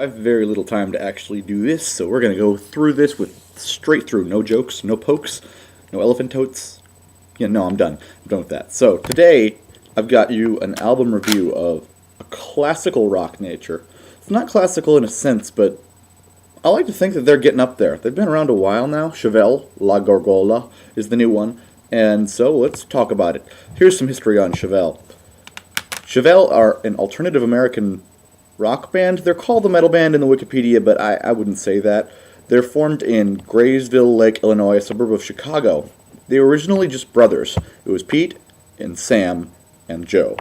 I have very little time to actually do this, so we're gonna go through this with straight through. No jokes, no pokes, no elephant totes. Yeah, no, I'm done. I'm done with that. So today, I've got you an album review of a classical rock nature. It's not classical in a sense, but I like to think that they're getting up there. They've been around a while now. Chevelle La Gargola is the new one, and so let's talk about it. Here's some history on Chevelle. Chevelle are an alternative American rock band. They're called a metal band in the Wikipedia, but I wouldn't say that. They're formed in Graysville Lake, Illinois, a suburb of Chicago. They were originally just brothers. It was Pete and Sam and Joe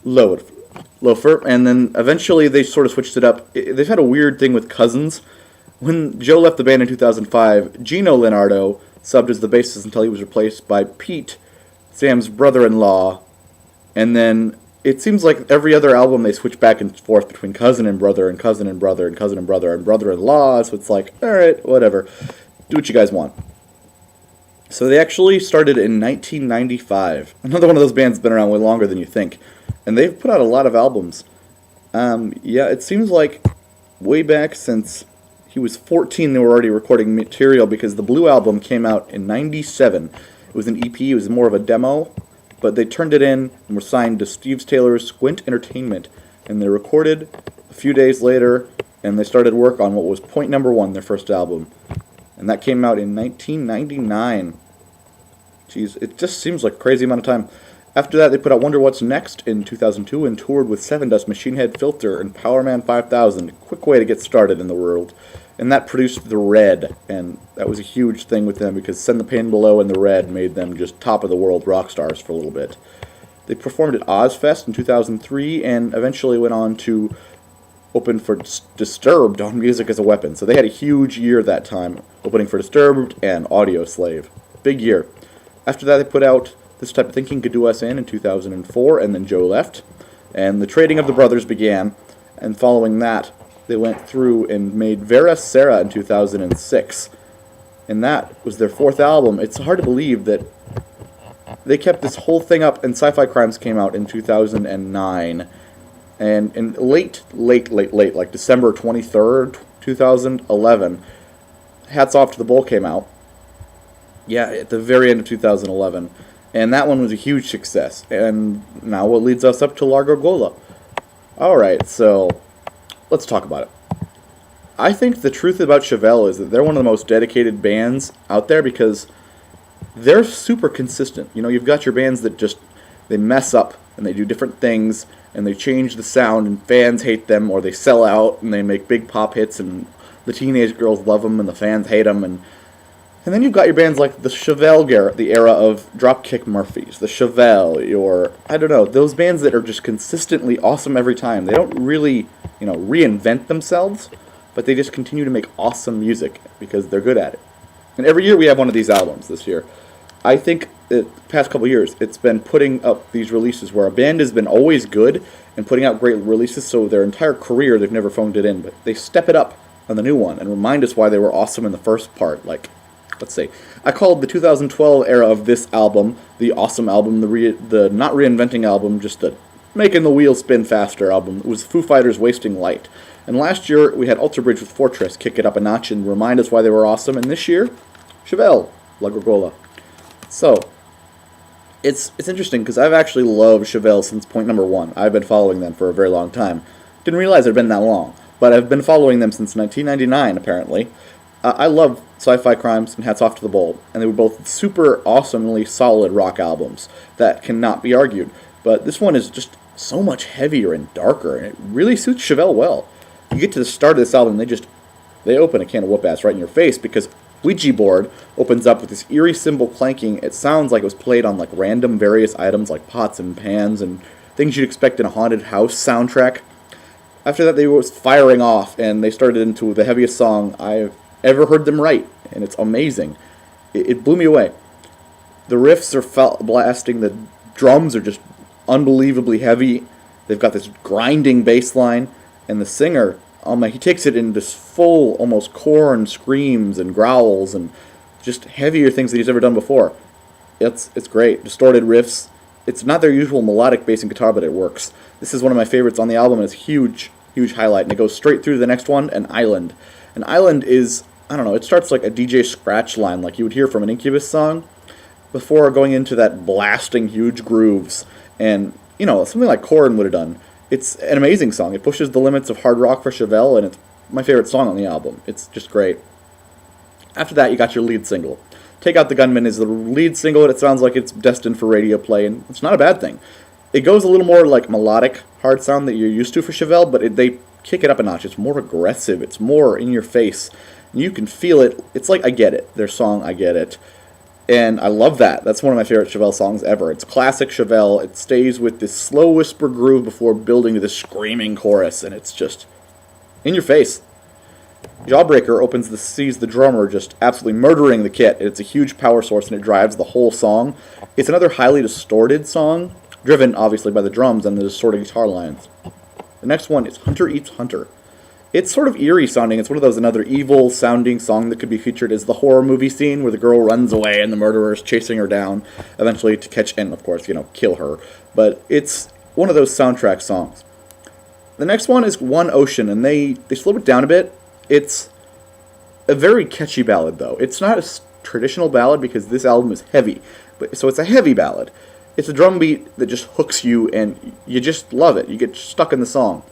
Loafer, and then eventually they sort of switched it up. They've had a weird thing with cousins. When Joe left the band in 2005, Gino Leonardo subbed as the bassist until he was replaced by Pete, Sam's brother-in-law, and then it seems like every other album they switch back and forth between cousin and brother and cousin and brother and cousin and brother and brother-in-law, so it's like, alright, whatever. Do what you guys want. So they actually started in 1995. Another one of those bands that's been around way longer than you think. And they've put out a lot of albums. Yeah, it seems like way back since he was 14 they were already recording material because the Blue Album came out in 97. It was an EP, it was more of a demo. But they turned it in and were signed to Steve Taylor's Squint Entertainment. And they recorded a few days later, and they started work on what was Point Number 1, their first album. And that came out in 1999. Jeez, it just seems like a crazy amount of time. After that, they put out Wonder What's Next in 2002 and toured with Sevendust, Machine Head Filter, and Powerman 5000. Quick way to get started in the world. And that produced The Red, and that was a huge thing with them because Send the Pain Below and The Red made them just top-of-the-world rock stars for a little bit. They performed at Ozfest in 2003 and eventually went on to open for Disturbed on Music as a Weapon. So they had a huge year that time, opening for Disturbed and Audioslave. Big year. After that, they put out This Type of Thinking Could Do Us In 2004, and then Joe left. And the trading of the brothers began, and following that, they went through and made Vera Sera in 2006. And that was their fourth album. It's hard to believe that they kept this whole thing up, and Sci-Fi Crimes came out in 2009. And in late, like December 23rd, 2011, Hats Off to the Bull came out. Yeah, at the very end of 2011. And that one was a huge success. And now what leads us up to La Gargola. Alright, so let's talk about it. I think the truth about Chevelle is that they're one of the most dedicated bands out there because they're super consistent. You know, you've got your bands that just, they mess up and they do different things and they change the sound and fans hate them, or they sell out and they make big pop hits and the teenage girls love them and the fans hate them. And then you've got your bands like the Chevelle, the era of Dropkick Murphys, the Chevelle, or, I don't know, those bands that are just consistently awesome every time. They don't really, reinvent themselves, but they just continue to make awesome music because they're good at it. And every year we have one of these albums this year. I think the past couple years it's been putting up these releases where a band has been always good and putting out great releases, so their entire career they've never phoned it in, but they step it up on the new one and remind us why they were awesome in the first part. Like, let's see, I called the 2012 era of this album the awesome album, the not reinventing album, just the making the wheels spin faster album. It was Foo Fighters' Wasting Light. And last year we had Alter Bridge with Fortress kick it up a notch and remind us why they were awesome. And this year, Chevelle La Gargola. So it's interesting because I've actually loved Chevelle since Point Number 1. I've been following them for a very long time. Didn't realize it had been that long, but I've been following them since 1999 apparently. I love Sci-Fi Crimes and Hats Off to the Bull, and they were both super awesomely solid rock albums that cannot be argued. But this one is just so much heavier and darker, and it really suits Chevelle well. You get to the start of this album, they open a can of whoop-ass right in your face because Ouija board opens up with this eerie cymbal clanking. It sounds like it was played on like random various items like pots and pans and things you'd expect in a haunted house soundtrack. After that, they were firing off, and they started into the heaviest song I've ever heard them write, and it's amazing. It blew me away. The riffs are blasting, the drums are just unbelievably heavy. They've got this grinding bass line, and the singer, he takes it in this full, almost corn screams and growls and just heavier things that he's ever done before. It's great. Distorted riffs. It's not their usual melodic bass and guitar, but it works. This is one of my favorites on the album, and it's huge huge highlight, and it goes straight through the next one, An Island. An Island is, I don't know, it starts like a DJ scratch line like you would hear from an Incubus song before going into that blasting huge grooves, and, you know, something like Korn would have done. It's an amazing song. It pushes the limits of hard rock for Chevelle, and it's my favorite song on the album. It's just great. After that, you got your lead single. Take Out the Gunman is the lead single, and it sounds like it's destined for radio play, and it's not a bad thing. It goes a little more like melodic hard sound that you're used to for Chevelle, but they kick it up a notch. It's more aggressive. It's more in your face. You can feel it. It's like I Get It, their song I Get It. And I love that. That's one of my favorite Chevelle songs ever. It's classic Chevelle. It stays with this slow whisper groove before building to this screaming chorus, and it's just in your face. Jawbreaker sees the drummer just absolutely murdering the kit. It's a huge power source, and it drives the whole song. It's another highly distorted song, driven obviously by the drums and the distorted guitar lines. The next one is Hunter Eats Hunter. It's sort of eerie sounding. It's one of those another evil sounding song that could be featured as the horror movie scene where the girl runs away and the murderer is chasing her down, eventually to catch and, of course, kill her. But it's one of those soundtrack songs. The next one is One Ocean, and they slow it down a bit. It's a very catchy ballad, though. It's not a traditional ballad because this album is heavy, so it's a heavy ballad. It's a drum beat that just hooks you, and you just love it. You get stuck in the song.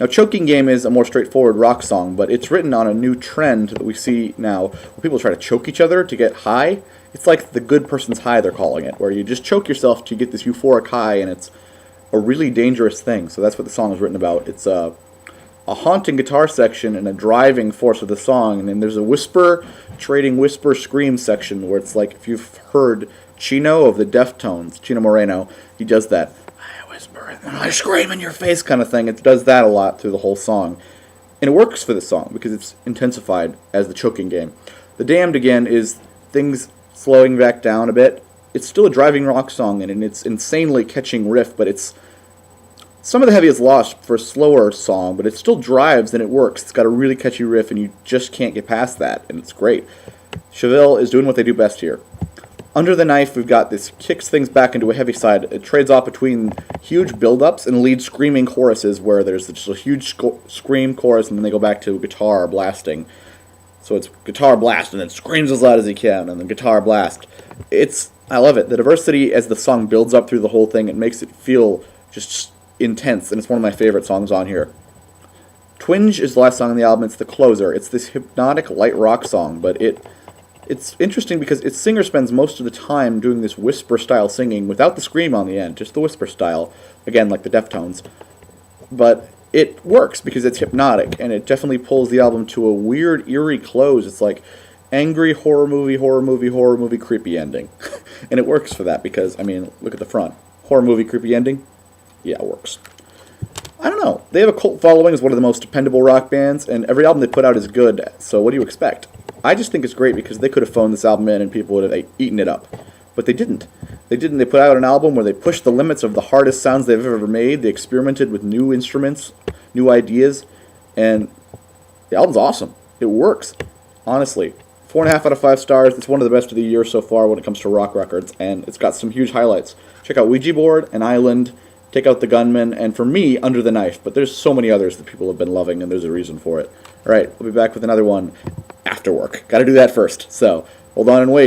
Now, Choking Game is a more straightforward rock song, but it's written on a new trend that we see now, where people try to choke each other to get high. It's like the good person's high, they're calling it, where you just choke yourself to get this euphoric high, and it's a really dangerous thing. So that's what the song is written about. It's a haunting guitar section and a driving force of the song, and then there's a whisper, trading whisper scream section, where it's like, if you've heard Chino of the Deftones, Chino Moreno, he does that, I whisper and then I scream in your face kind of thing. It does that a lot through the whole song. And it works for the song because it's intensified as the Choking Game. The Damned, again, is things slowing back down a bit. It's still a driving rock song, and it's insanely catching riff, but it's some of the heavy is lost for a slower song, but it still drives and it works. It's got a really catchy riff, and you just can't get past that, and it's great. Chevelle is doing what they do best here. Under the Knife, we've got this kicks things back into a heavy side. It trades off between huge build-ups and lead screaming choruses where there's just a huge scream chorus and then they go back to guitar blasting. So it's guitar blast and then screams as loud as he can and then guitar blast. I love it. The diversity as the song builds up through the whole thing, it makes it feel just intense, and it's one of my favorite songs on here. Twinge is the last song on the album. It's the closer. It's this hypnotic light rock song, but it's interesting because its singer spends most of the time doing this whisper-style singing without the scream on the end, just the whisper style, again, like the Deftones. But it works because it's hypnotic, and it definitely pulls the album to a weird, eerie close. It's like angry horror movie, creepy ending. And it works for that because, I mean, look at the front. Horror movie, creepy ending? Yeah, it works. I don't know. They have a cult following as one of the most dependable rock bands, and every album they put out is good, so what do you expect? I just think it's great because they could have phoned this album in and people would have eaten it up. But they didn't. They put out an album where they pushed the limits of the hardest sounds they've ever made. They experimented with new instruments, new ideas, and the album's awesome. It works. Honestly. 4.5 out of 5 stars. It's one of the best of the year so far when it comes to rock records, and it's got some huge highlights. Check out Ouija Board, An Island, Take Out the Gunman, and for me, Under the Knife. But there's so many others that people have been loving, and there's a reason for it. All right, we'll be back with another one after work. Got to do that first. So hold on and wait.